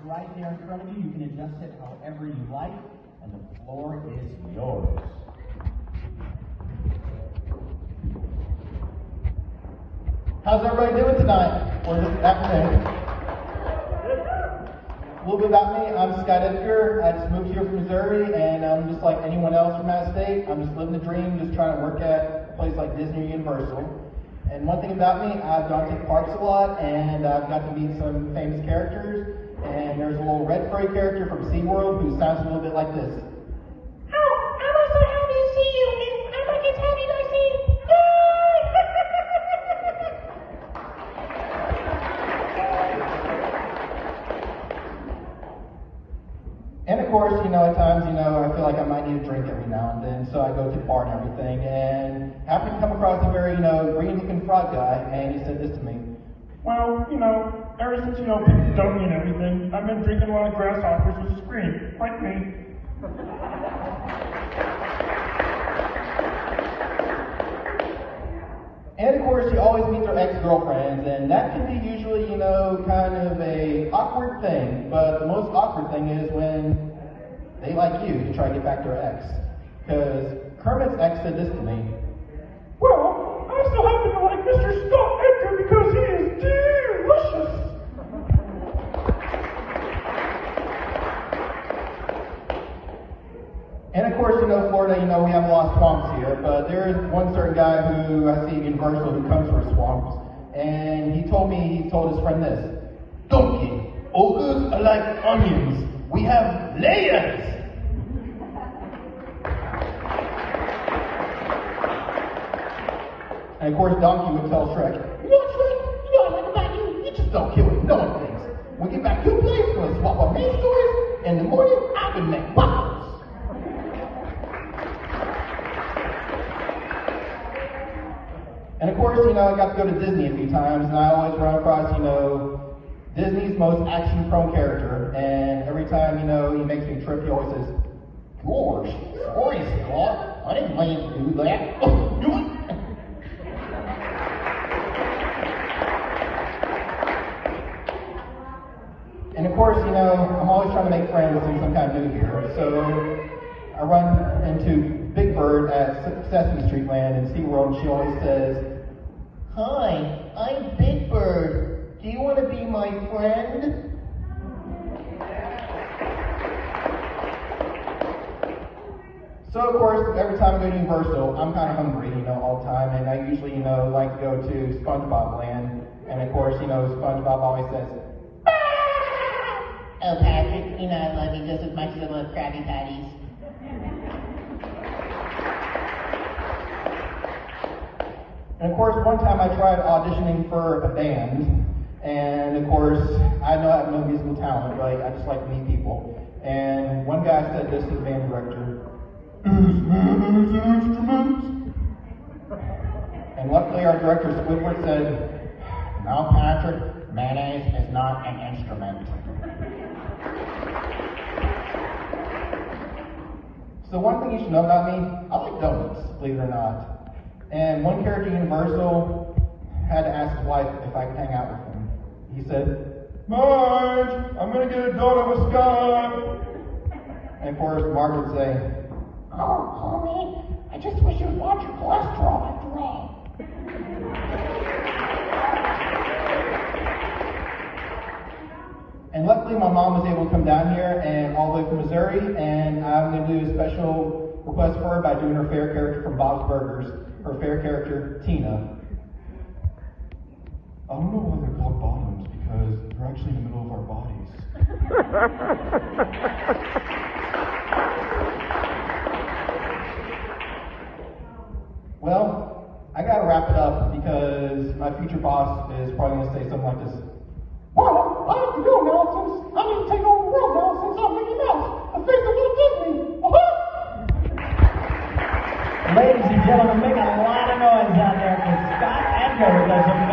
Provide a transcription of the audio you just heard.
right there in front of you. You can adjust it however you like, and the floor is yours. How's everybody doing tonight, or this afternoon? A little bit about me. I'm Edgar. I just moved here from Missouri, and I'm just like anyone else from that state. I'm just living the dream, just trying to work at a place like Disney or Universal. And one thing about me, I've gone to the parks a lot, and I've got to meet some famous characters. And there's a little red furry character from SeaWorld who sounds a little bit like this. Oh, I'm so happy to see you, and I'm like as happy to see you. And of course, at times, I feel like I might need a drink every now and then, so I go to the bar and everything, and happened to come across a very, green-looking frog guy, and he said this to me. Well, ever since, people don't mean everything, I've been drinking a lot of grasshoppers with screen, like me. And of course, you always meet their ex-girlfriends, and that can be usually, kind of a awkward thing. But the most awkward thing is when they like you to try to get back to their ex. Because Kermit's ex said this to me. Well, I still happen to like Mr. Scott Edgar because he is delicious. And of course, Florida, we have a lot of swamps here, but there is one certain guy who I see at Universal who comes from swamps, and he told his friend this. Donkey, ogres are like onions. We have layers. And of course, Donkey would tell Shrek, Shrek, I like about you. You just don't kill it. No one thinks. When we get back to your place, we're going to swap our main stories. In the morning, I'm going to make waffles. And of course, I got to go to Disney a few times, and I always run across, Disney's most action-prone character. And every time, he makes me trip, he always says, Gosh, sorry, Scott. I didn't mean to do that. And of course, I'm always trying to make friends since I'm kind of new here. So I run into Big Bird at Sesame Street Land in SeaWorld, and she always says, Hi, I'm Big Bird. Do you want to be my friend? So of course, every time I go to Universal, I'm kind of hungry, all the time, and I usually, like to go to SpongeBob Land. And of course, SpongeBob always says, Oh, Patrick, I love you just as much as I love Krabby Patties. And of course, one time I tried auditioning for a band, and of course, I know I have no musical talent, but I just like to meet people. And one guy said this to the band director, Is mayonnaise an instrument? And luckily our director, Squidward, said, No, Patrick, mayonnaise is not an instrument. So one thing you should know about me, I like donuts, believe it or not. And one character at Universal had to ask his wife if I could hang out with him. He said, Marge, I'm going to get a donut with Scott. And of course, Marge would say, Oh, homie, I just wish you'd watch your cholesterol after all. And luckily, my mom was able to come down here and all the way from Missouri, and I'm going to do a special request for her by doing her favorite character from Bob's Burgers, her favorite character, Tina. I don't know why they're called bottoms, because they're actually in the middle of our bodies. Well, I got to wrap it up because my future boss is probably going to say something like this. Well, I have to go now since I need to take over the world now since I'm Mickey Mouse, the face of Walt Disney. Ladies and gentlemen, make a lot of noise out there because Scott Edgar does a